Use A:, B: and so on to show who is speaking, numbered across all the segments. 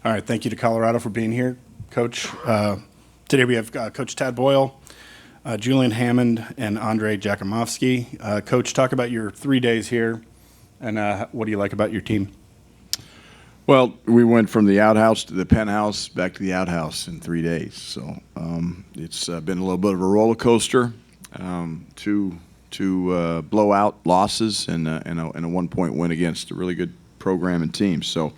A: All right, thank you to Colorado for being here, Coach. Today we have Coach Tad Boyle, Julian Hammond, and Andre Jakimovsky. Coach, talk about your 3 days here, and what do you like about your team?
B: Well, we went from the outhouse to the penthouse, back to the outhouse in 3 days. So it's been a little bit of a roller coaster. Two blowout losses and a 1-point win against a really good program and team. So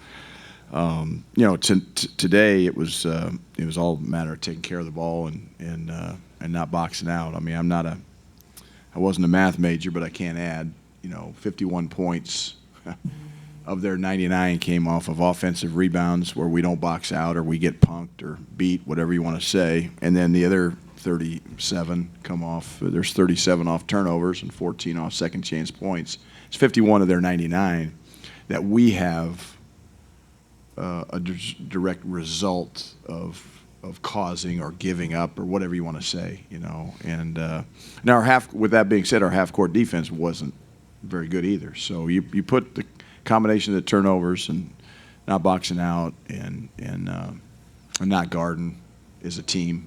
B: today it was all a matter of taking care of the ball and not boxing out. I mean, I wasn't a math major, but I can't add. 51 points of their 99 came off of offensive rebounds where we don't box out or we get punked or beat, whatever you want to say, and then the other 37 come off. There's 37 off turnovers and 14 off second chance points. It's 51 of their 99 that we have a direct result of causing or giving up or whatever you want to say, And now with that being said, our half-court defense wasn't very good either. So you put the combination of the turnovers and not boxing out and not guarding as a team.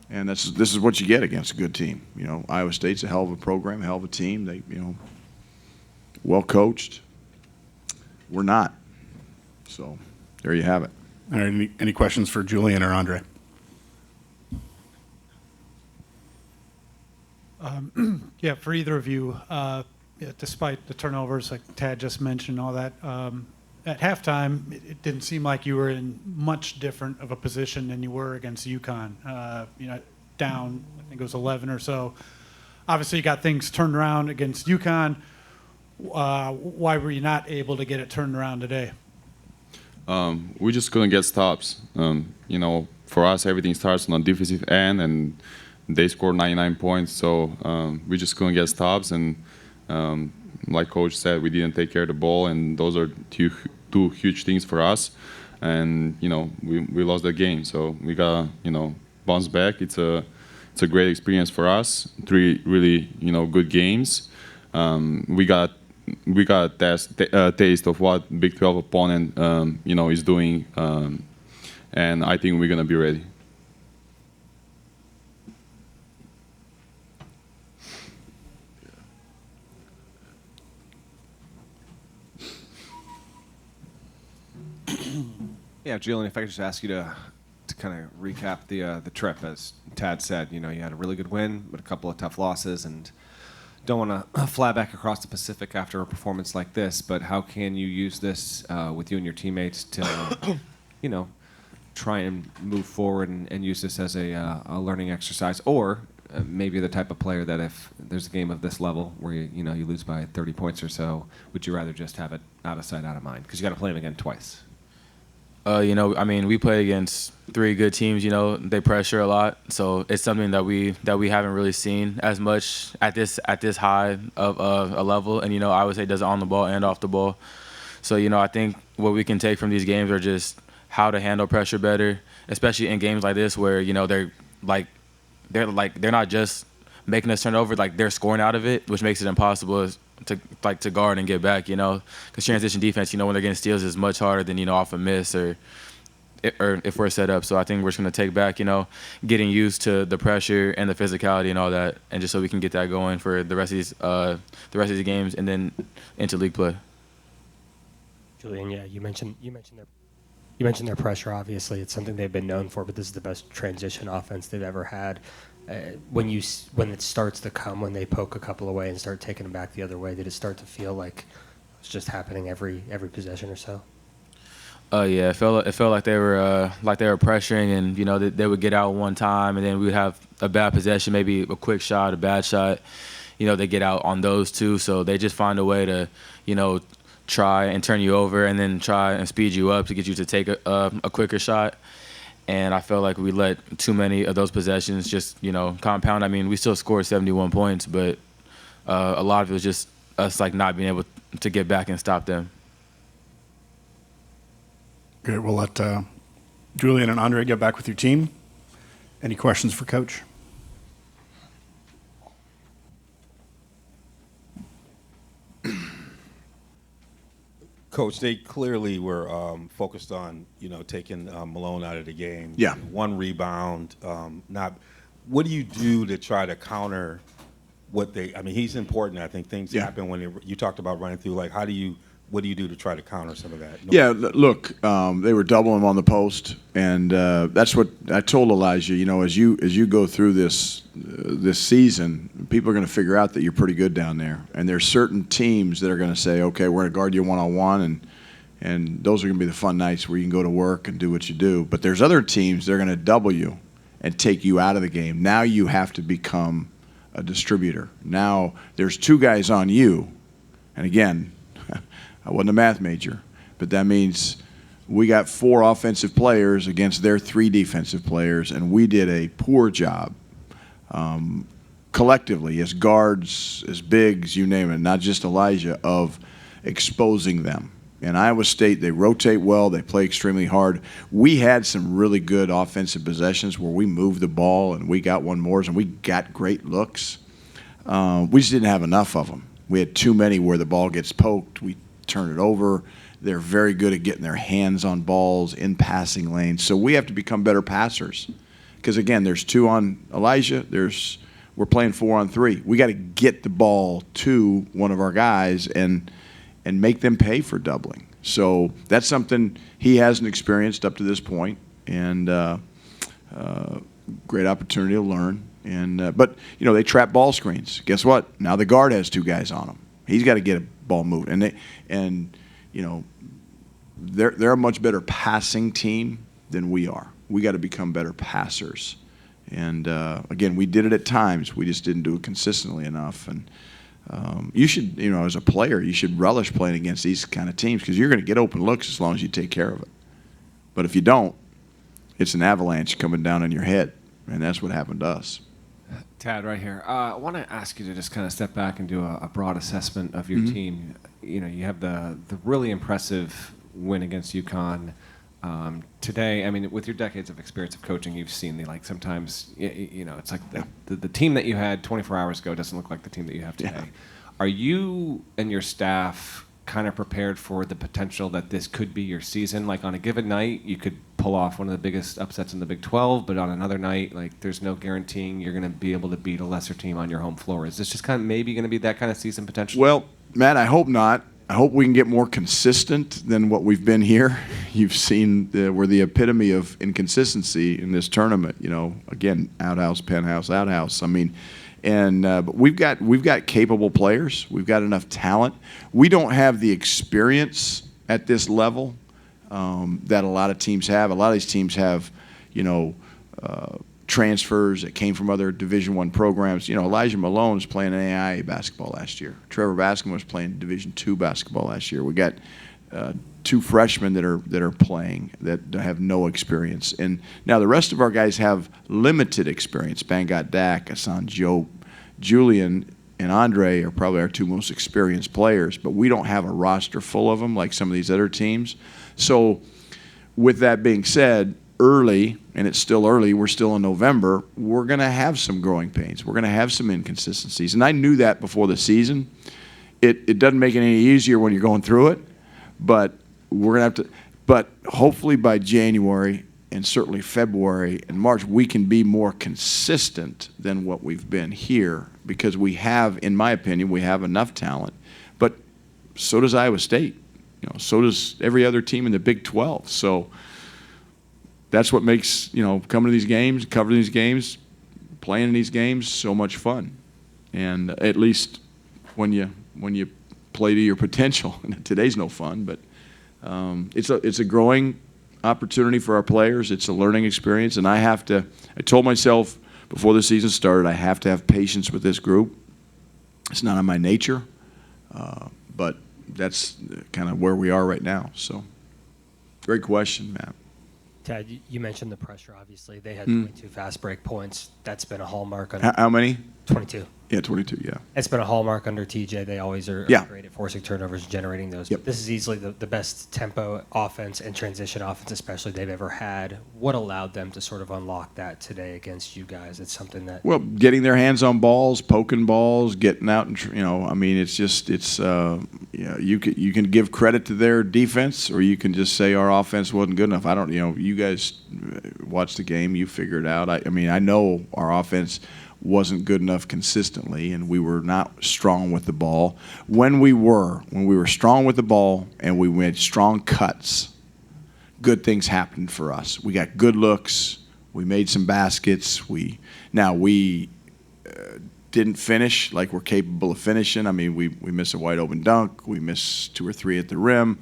B: And this is what you get against a good team. Iowa State's a hell of a program, a hell of a team. They, well coached. We're not. So there you have it.
A: All right, any questions for Julian or Andre?
C: Yeah, for either of you, despite the turnovers, like Tad just mentioned, all that, at halftime, it didn't seem like you were in much different of a position than you were against UConn. Down, I think it was 11 or so. Obviously, you got things turned around against UConn. Why were you not able to get it turned around today?
D: We just couldn't get stops. For us, everything starts on the defensive end, and they scored 99 points, so we just couldn't get stops. And like Coach said, we didn't take care of the ball, and those are two huge things for us. And we lost the game, so we got bounce back. It's a great experience for us. 3 really good games. We got a taste of what Big 12 opponent is doing, and I think we're gonna be ready.
E: Yeah, Julian, if I could just ask you to kind of recap the trip. As Tad said, you had a really good win, but a couple of tough losses, and don't want to fly back across the Pacific after a performance like this. But how can you use this with you and your teammates to, try and move forward and use this as a learning exercise, or maybe the type of player that if there's a game of this level where you lose by 30 points or so, would you rather just have it out of sight, out of mind? Because you got to play them again twice.
F: We play against 3 good teams. They pressure a lot, so it's something that we haven't really seen as much at this high of a level. And I would say does it on the ball and off the ball. So I think what we can take from these games are just how to handle pressure better, especially in games like this where they're not just making us turn over, like they're scoring out of it, which makes it impossible to guard and get back, because transition defense, when they're getting steals is much harder than, off a miss or if we're set up. So I think we're just going to take back, getting used to the pressure and the physicality and all that, and just so we can get that going for the rest of these games and then into league play.
G: Julian, yeah, you mentioned their pressure. Obviously, it's something they've been known for, but this is the best transition offense they've ever had. When it starts to come, when they poke a couple away and start taking them back the other way, did it start to feel like it's just happening every possession or so?
F: Yeah, it felt like they were pressuring, and they would get out one time, and then we would have a bad possession, maybe a quick shot, a bad shot. They get out on those too, so they just find a way to try and turn you over, and then try and speed you up to get you to take a quicker shot. And I felt like we let too many of those possessions just, compound. We still scored 71 points, but a lot of it was just us not being able to get back and stop them.
A: Good. We'll let Julian and Andre get back with your team. Any questions for Coach?
H: Coach, they clearly were focused on taking Malone out of the game.
B: Yeah.
H: 1 rebound. What do you do to try to counter what they? I mean, he's important. I think things happen when you talked about running through. Like, what do you do to try to counter some of that?
B: Yeah, look, they were doubling him on the post, and that's what I told Elijah. As you go through this season, people are going to figure out that you're pretty good down there, and there's certain teams that are going to say, okay, we're going to guard you one-on-one, and those are going to be the fun nights where you can go to work and do what you do. But there's other teams that are going to double you and take you out of the game. Now you have to become a distributor. Now there's 2 guys on you, and again, I wasn't a math major, but that means we got 4 offensive players against their 3 defensive players, and we did a poor job collectively as guards, as bigs, you name it, not just Elijah, of exposing them. In Iowa State, they rotate well, they play extremely hard. We had some really good offensive possessions where we moved the ball and we got one more, and we got great looks. We just didn't have enough of them. We had too many where the ball gets poked, we turn it over. They're very good at getting their hands on balls in passing lanes. So we have to become better passers. Because, again, there's 2 on Elijah. We're playing 4 on 3. We got to get the ball to one of our guys and make them pay for doubling. So that's something he hasn't experienced up to this point, and great opportunity to learn. But they trap ball screens. Guess what? Now the guard has 2 guys on him. He's got to get a ball moved, they're a much better passing team than we are. We got to become better passers, and again, we did it at times. We just didn't do it consistently enough. And you should, as a player, you should relish playing against these kind of teams because you're going to get open looks as long as you take care of it. But if you don't, it's an avalanche coming down on your head, and that's what happened to us.
E: Tad, right here. I want to ask you to just kind of step back and do a broad assessment of your team. You have the really impressive win against UConn today. I mean, with your decades of experience of coaching, you've seen sometimes it's like the team that you had 24 hours ago doesn't look like the team that you have today. Yeah. Are you and your staff kind of prepared for the potential that this could be your season? Like on a given night, you could pull off one of the biggest upsets in the Big 12, but on another night, there's no guaranteeing you're going to be able to beat a lesser team on your home floor. Is this just kind of maybe going to be that kind of season potential?
B: Well, Matt, I hope not. I hope we can get more consistent than what we've been here. You've seen we're the epitome of inconsistency in this tournament. Again, outhouse, penthouse, outhouse. I mean, but we've got capable players. We've got enough talent. We don't have the experience at this level that a lot of teams have. A lot of these teams have, transfers that came from other Division I programs. Elijah Malone was playing NAIA basketball last year. Trevor Bascom was playing Division II basketball last year. We got 2 freshmen that are playing that have no experience. And now the rest of our guys have limited experience. Bangat Dak, Hassan Joe, Julian, and Andre are probably our 2 most experienced players, but we don't have a roster full of them like some of these other teams. So with that being said, early, and it's still early, we're still in November, we're going to have some growing pains. We're going to have some inconsistencies. And I knew that before the season. It doesn't make it any easier when you're going through it, but we're going to have to – but hopefully by January and certainly February and March, we can be more consistent than what we've been here because we have, in my opinion, we have enough talent. But so does Iowa State. So does every other team in the Big 12. So – that's what makes, coming to these games, covering these games, playing in these games so much fun. And at least when you play to your potential. Today's no fun, but it's a growing opportunity for our players. It's a learning experience, and I told myself before the season started, I have to have patience with this group. It's not in my nature, but that's kind of where we are right now. So, great question, Matt.
G: Ted, you mentioned the pressure, obviously. They had 22 fast break points. That's been a hallmark.
B: How many?
G: 22.
B: Yeah, 22. Yeah.
G: It's been a hallmark under TJ. They always are
B: Yeah.
G: great at forcing turnovers, generating those.
B: Yep.
G: But this is easily the best tempo offense and transition offense, especially they've ever had. What allowed them to sort of unlock that today against you guys? It's something that
B: Well, getting their hands on balls, poking balls, getting out, and I mean, it's you can give credit to their defense, or you can just say our offense wasn't good enough. I don't, you guys watch the game, you figure it out. I mean, I know our offense wasn't good enough consistently, and we were not strong with the ball. When we were strong with the ball and we made strong cuts, good things happened for us. We got good looks. We made some baskets. We didn't finish like we're capable of finishing. I mean, we missed a wide open dunk. We missed 2 or 3 at the rim.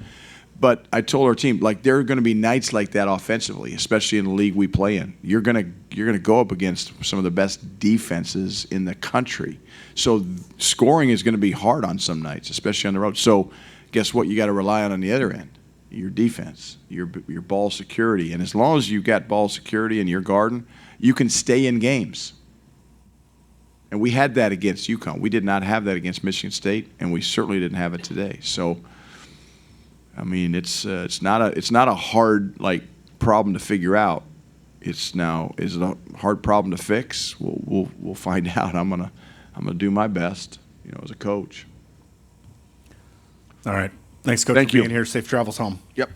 B: But I told our team, like, there are going to be nights like that offensively, especially in the league we play in. You're going to go up against some of the best defenses in the country. So scoring is going to be hard on some nights, especially on the road. So guess what? You got to rely on the other end, your defense, your ball security. And as long as you got ball security and you're guarding, you can stay in games. And we had that against UConn. We did not have that against Michigan State, and we certainly didn't have it today. So, I mean, it's not a hard problem to figure out. Is it a hard problem to fix? We'll find out. I'm gonna do my best, as a coach.
A: All right. Thanks, Coach,
B: Thank
A: for
B: you.
A: being here. Safe travels home.
B: Yep.